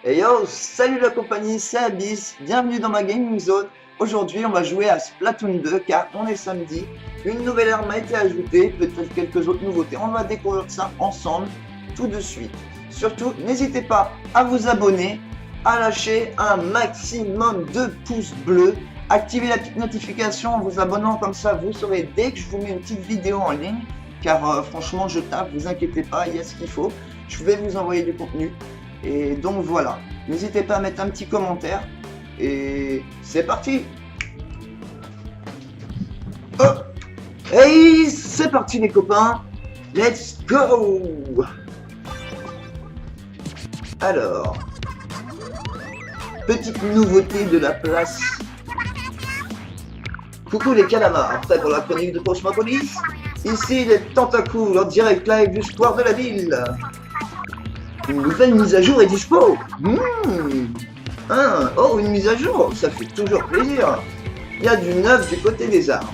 Et yo, salut la compagnie, c'est Abyss, bienvenue dans ma gaming zone. Aujourd'hui, on va jouer à Splatoon 2 car on est samedi. Une nouvelle arme a été ajoutée, peut-être quelques autres nouveautés. On va découvrir ça ensemble tout de suite. Surtout, n'hésitez pas à vous abonner, à lâcher un maximum de pouces bleus, activez la petite notification en vous abonnant, comme ça vous saurez dès que je vous mets une petite vidéo en ligne. Car franchement, je tape, vous inquiétez pas, il y a ce qu'il faut. Je vais vous envoyer du contenu. Et donc voilà, n'hésitez pas à mettre un petit commentaire. Et c'est parti. Oh, hey, c'est parti les copains. Let's go. Alors, petite nouveauté de la place. Coucou les calamars, prêts pour la chronique de Cosmopolis? Ici les tentacules en direct live du square de la ville. Une nouvelle mise à jour est dispo. Oh, une mise à jour, ça fait toujours plaisir. Il y a du neuf du côté des armes.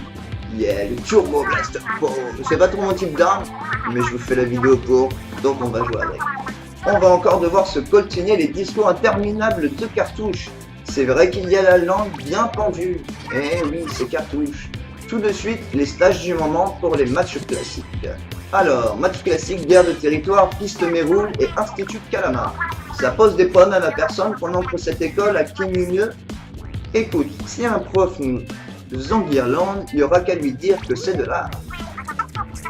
Yeah, le Turbo Blaster Pro. C'est pas trop mon type d'arme, mais je vous fais la vidéo pour, donc on va jouer avec. On va encore devoir se coltiner les discours interminables de cartouches. C'est vrai qu'il y a la langue bien pendue. Eh oui, ces cartouches. Tout de suite, les stages du moment pour les matchs classiques. Alors, match classique, guerre de territoire, piste Méroul et Institut Calamar. Ça pose des problèmes à la personne pendant que cette école a qui mieux. Écoute, si un prof nous enguirlande, il y aura qu'à lui dire que c'est de l'art.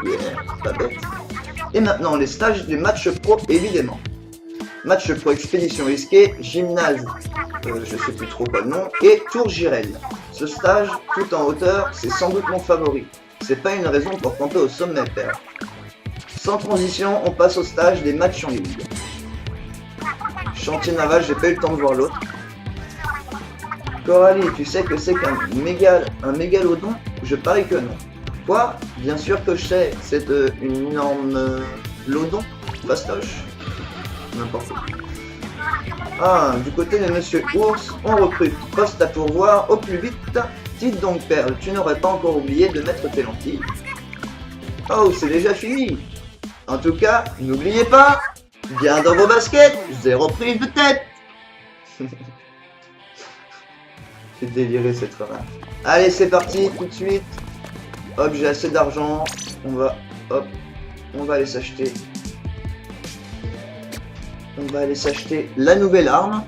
Yeah, pas bête. Et maintenant, les stages des matchs pro, évidemment. Match pro expédition risquée, gymnase, je sais plus trop quoi le nom, et Tour Girel. Ce stage, tout en hauteur, c'est sans doute mon favori. C'est pas une raison pour camper au sommet, père. Sans transition, on passe au stage des matchs en ligne. Chantier naval, j'ai pas eu le temps de voir l'autre. Coralie, tu sais que c'est qu'un mégalodon? Je parie que non. Quoi? Bien sûr que je sais, c'est une énorme lodon, fastoche. N'importe quoi. Ah, du côté de Monsieur Ours, on recrute. Poste à pourvoir au plus vite. Dites donc, Perle, tu n'aurais pas encore oublié de mettre tes lentilles? Oh, c'est déjà fini. En tout cas, n'oubliez pas, bien dans vos baskets, 0 prise de tête. J'ai déliré cette phrase. Allez, c'est parti, tout de suite. Hop, j'ai assez d'argent. On va aller s'acheter. On va aller s'acheter la nouvelle arme.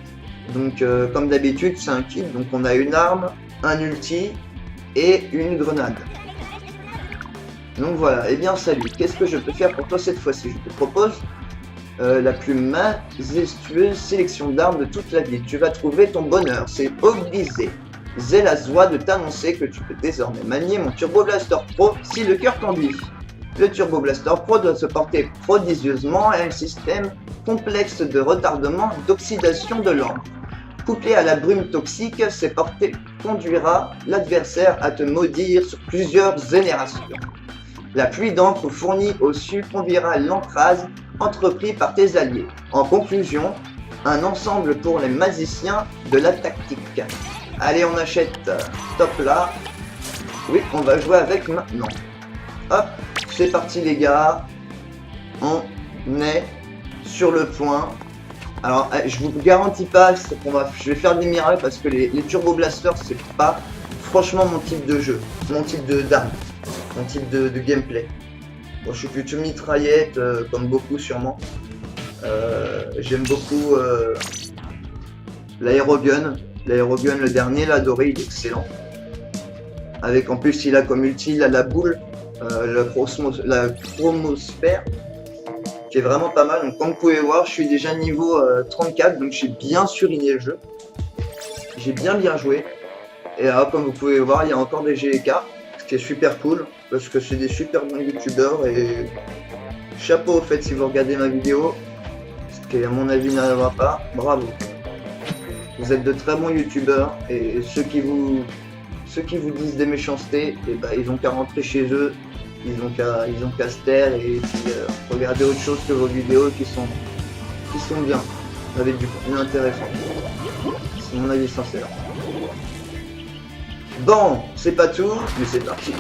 Donc, comme d'habitude, c'est un kit. Donc, on a une arme, un ulti et une grenade. Donc voilà, et bien salut, qu'est-ce que je peux faire pour toi cette fois-ci? Je te propose la plus majestueuse sélection d'armes de toute la vie. Tu vas trouver ton bonheur, c'est obligé. J'ai la joie de t'annoncer que tu peux désormais manier mon Turbo Blaster Pro si le cœur t'en dit. Le Turbo Blaster Pro doit se porter prodigieusement à un système complexe de retardement d'oxydation de l'encre. Couplé à la brume toxique, ces portées conduira l'adversaire à te maudire sur plusieurs générations. La pluie d'encre fournie au sud conduira l'encrase entrepris par tes alliés. En conclusion, un ensemble pour les magiciens de la tactique. Allez, on achète top là. Oui, on va jouer avec maintenant. Hop, c'est parti les gars. On est sur le point. Alors, je vous garantis pas je vais faire des miracles parce que les Turbo Blasters, c'est pas franchement mon type de jeu, mon type d'arme, mon type de gameplay. Bon, je suis plutôt mitraillette, comme beaucoup sûrement. J'aime beaucoup l'aérogun. L'aérogun, le dernier, là, doré, il est excellent. Avec en plus, il a comme ulti, il a la boule, la chromosphère, qui est vraiment pas mal. Donc comme vous pouvez voir, je suis déjà niveau 34, donc j'ai bien surligné le jeu. J'ai bien joué. Et là, comme vous pouvez voir, il y a encore des GK, ce qui est super cool, parce que c'est des super bons youtubeurs. Et chapeau au fait si vous regardez ma vidéo, ce qui à mon avis n'arrivera pas, bravo. Vous êtes de très bons youtubeurs, et ceux qui vous disent des méchancetés, et bah, ils ont qu'à rentrer chez eux. Ils ont qu'à se taire et puis regarder autre chose que vos vidéos qui sont bien, avec du contenu intéressant. C'est mon avis sincère. Bon, c'est pas tout, mais c'est parti.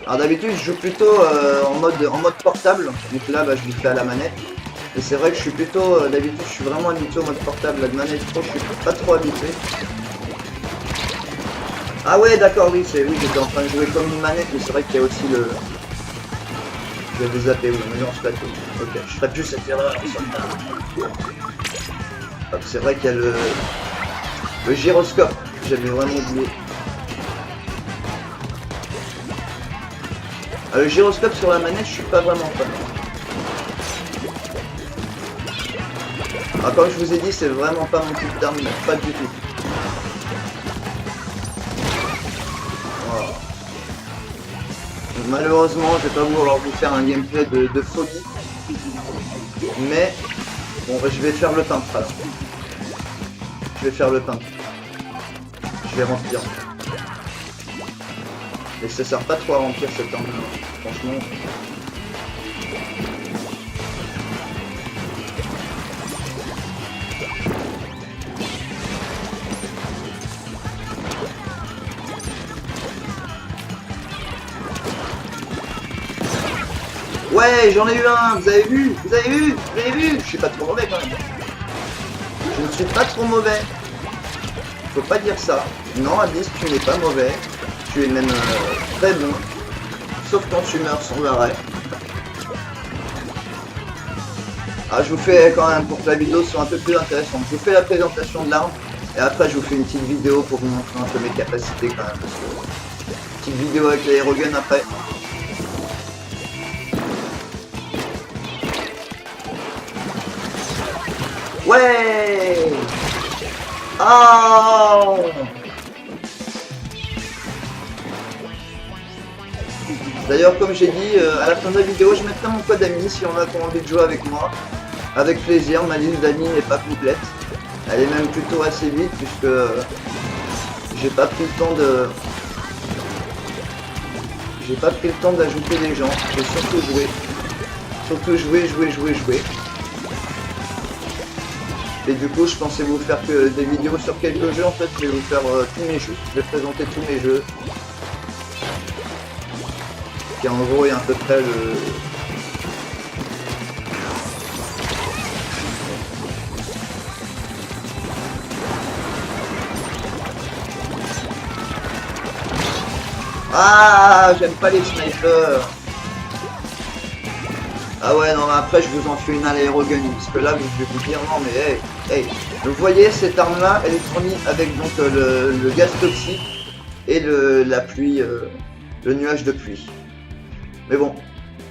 Alors d'habitude je joue plutôt en mode portable, donc là bah, je le fais à la manette. Et c'est vrai que je suis plutôt, d'habitude je suis vraiment habitué au mode portable, la manette pro je suis pas trop habitué. Ah ouais d'accord, oui, oui j'étais en train de jouer comme une manette, mais c'est vrai qu'il y a aussi le... J'avais zappé, oui, mais non c'est pas tout. Ok, je ferai plus cette erreur. C'est vrai qu'il y a le gyroscope, j'avais vraiment oublié. Le gyroscope sur la manette, je suis pas vraiment fan. Alors, comme je vous ai dit, c'est vraiment pas mon type d'arme, pas du tout. Voilà. Malheureusement, je vais pas vouloir vous faire un gameplay de folie. Mais, bon, je vais faire le peintre alors. Je vais faire le peintre. Je vais remplir. Mais ça sert pas trop à remplir cette arme là, franchement. Ouais, j'en ai eu un, vous avez vu, vous avez vu, vous avez vu. Je suis pas trop mauvais quand même. Je ne suis pas trop mauvais. Faut pas dire ça. Non, Abyss, tu n'es pas mauvais. Tu es même très bon. Sauf quand tu meurs sans arrêt. Ah, je vous fais quand même, pour que la vidéo soit un peu plus intéressante, je vous fais la présentation de l'arme. Et après, je vous fais une petite vidéo pour vous montrer un peu mes capacités quand même. Petite vidéo avec l'aérogun après. Ouais. Oh. D'ailleurs, comme j'ai dit, à la fin de la vidéo, je mettrai mon code ami si on a envie de jouer avec moi. Avec plaisir, ma liste d'amis n'est pas complète. Elle est même plutôt assez vite puisque j'ai pas pris le temps de... J'ai pas pris le temps d'ajouter des gens. J'ai surtout joué. Surtout jouer. Et du coup, je pensais vous faire que des vidéos sur quelques jeux. En fait, je vais vous faire tous mes jeux. Je vais présenter tous mes jeux. Qui en gros est à peu près le... Ah, j'aime pas les snipers. Ah ouais, non, mais après, je vous en fais une à l'aérogun, parce que là, je vais vous dire, non, mais hey, vous voyez, cette arme-là, elle est fournie avec donc le gaz toxique et la pluie, le nuage de pluie. Mais bon,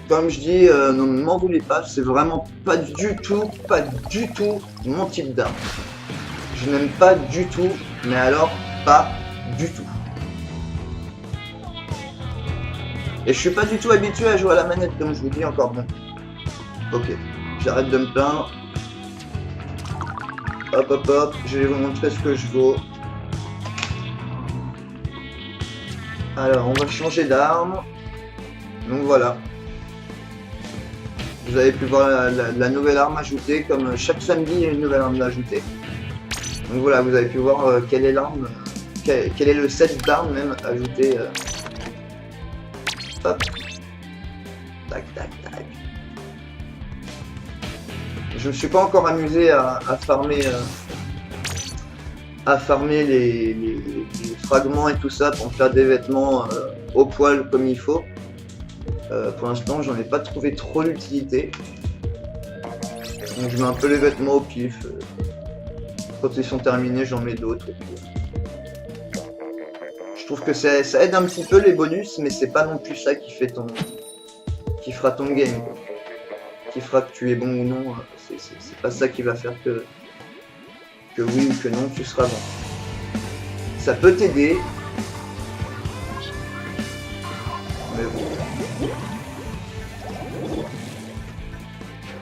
comme je dis, ne m'en voulez pas, c'est vraiment pas du tout mon type d'arme. Je n'aime pas du tout, mais alors pas du tout. Et je suis pas du tout habitué à jouer à la manette, comme je vous dis encore bon. Ok, j'arrête de me plaindre. Hop hop hop, je vais vous montrer ce que je vaux. Alors, on va changer d'arme. Donc voilà. Vous avez pu voir la nouvelle arme ajoutée, comme chaque samedi il y a une nouvelle arme ajoutée. Donc voilà, vous avez pu voir quelle est l'arme, quel est le set d'armes même ajouté. Hop. Tac tac tac. Je me suis pas encore amusé à farmer les fragments et tout ça pour faire des vêtements au poil comme il faut. Pour l'instant, j'en ai pas trouvé trop l'utilité. Donc je mets un peu les vêtements au pif. Quand ils sont terminés, j'en mets d'autres. Je trouve que ça aide un petit peu les bonus, mais c'est pas non plus ça qui fait qui fera ton game, quoi. Qui fera que tu es bon ou non. C'est pas ça qui va faire que oui ou que non tu seras bon. Ça peut t'aider, mais bon.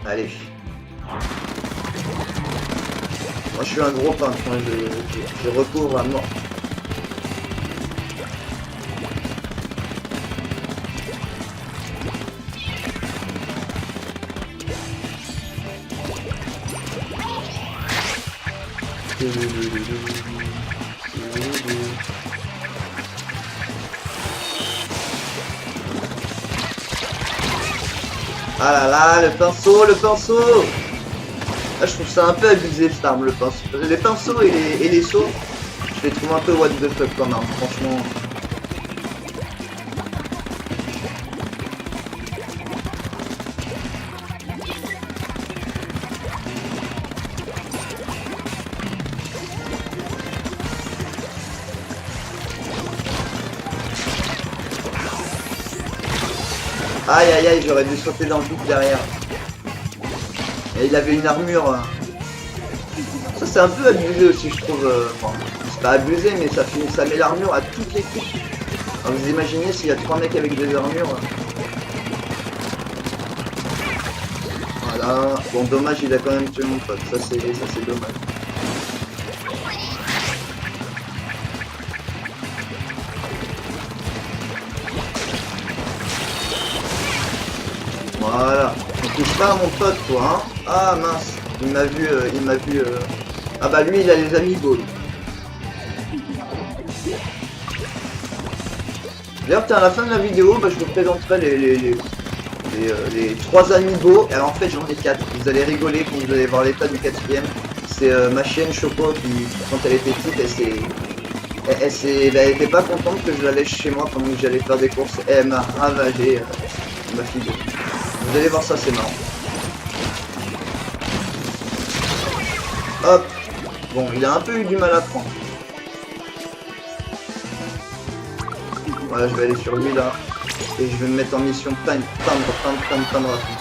Allez. Moi je suis un gros peintre, hein. Je recouvre à mort. Ah là là, le pinceau, le pinceau! Ah, je trouve ça un peu abusé cette arme, le pinceau. Les pinceaux et les sauts, je les trouve un peu what the fuck comme arme, franchement. Aïe aïe aïe, j'aurais dû sauter dans le vide derrière. Et il avait une armure. Ça c'est un peu abusé aussi je trouve. Enfin, c'est pas abusé mais ça met l'armure à toute l'équipe. Alors vous imaginez s'il y a 3 mecs avec des armures. Voilà. Bon dommage il a quand même tué mon pote. Ça c'est dommage. Voilà. On touche pas à mon pote toi hein. Ah mince. Il m'a vu. Ah bah lui il a les amiibo. D'ailleurs à la fin de la vidéo bah, je vous présenterai les 3 amiibo. Alors en fait j'en ai 4. Vous allez rigoler quand vous allez voir l'état du 4ème. C'est ma chienne Choco qui quand elle était petite elle était pas contente que je la laisse chez moi pendant que j'allais faire des courses. Et elle m'a ravagé ma fille. Vous allez voir ça c'est marrant. Hop. Bon, il a un peu eu du mal à prendre. Voilà, je vais aller sur lui là. Et je vais me mettre en mission peindre rapide.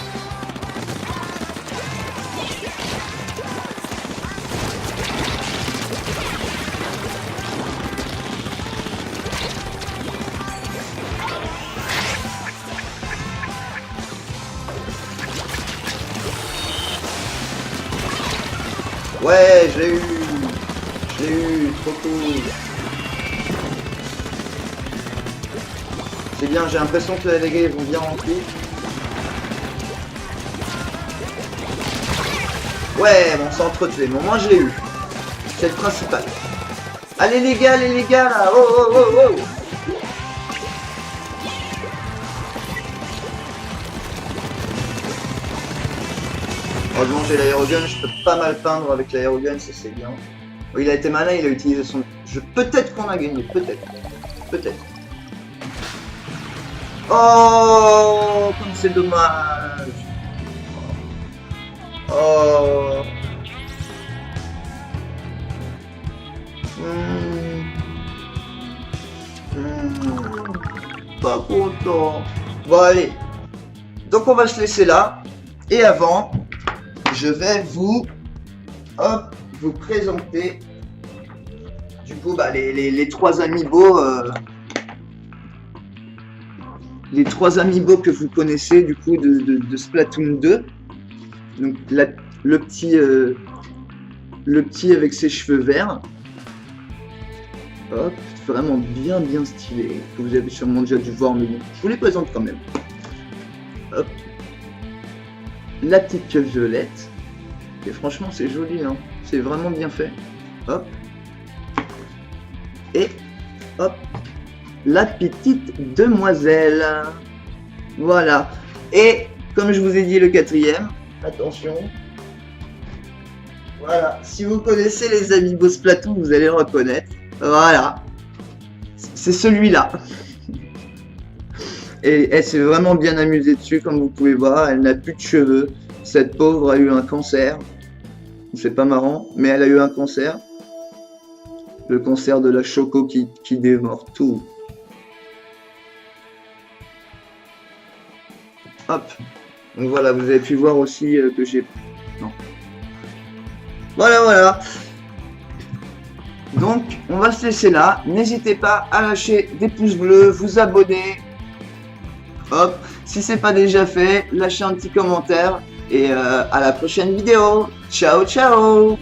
Ouais, je l'ai eu, trop cool. C'est bien, j'ai l'impression que les gars vont bien remplir. Ouais, on s'est entretué, mais au moins je l'ai eu. C'est le principal. Allez les gars là, oh oh oh oh. Heureusement j'ai l'aérogun, je peux pas mal peindre avec l'aérogun, ça c'est bien. Oh, il a été malin, il a utilisé son... Peut-être qu'on a gagné, peut-être. Oh, comme c'est dommage. Oh. Pas content. Bon allez. Donc on va se laisser là. Et avant, je vais vous présenter du coup bah, les 3 amiibo. Les 3 amiibo que vous connaissez du coup de Splatoon 2. Donc le petit avec ses cheveux verts. Hop, vraiment bien stylé. Que vous avez sûrement déjà dû voir, mais bon, je vous les présente quand même. Hop. La petite queue violette. Et franchement c'est joli hein. C'est vraiment bien fait. Hop. Et hop. La petite demoiselle. Voilà. Et comme je vous ai dit le 4ème, attention. Voilà. Si vous connaissez les amiibo Splatoon, vous allez le reconnaître. Voilà. C'est celui-là. Et elle s'est vraiment bien amusée dessus, comme vous pouvez voir. Elle n'a plus de cheveux. Cette pauvre a eu un cancer. C'est pas marrant, mais elle a eu un cancer. Le cancer de la Choco qui dévore tout. Hop. Donc voilà, vous avez pu voir aussi que j'ai... Non. Voilà. Donc, on va se laisser là. N'hésitez pas à lâcher des pouces bleus, vous abonner. Hop. Si c'est pas déjà fait, lâchez un petit commentaire. Et à la prochaine vidéo. Ciao.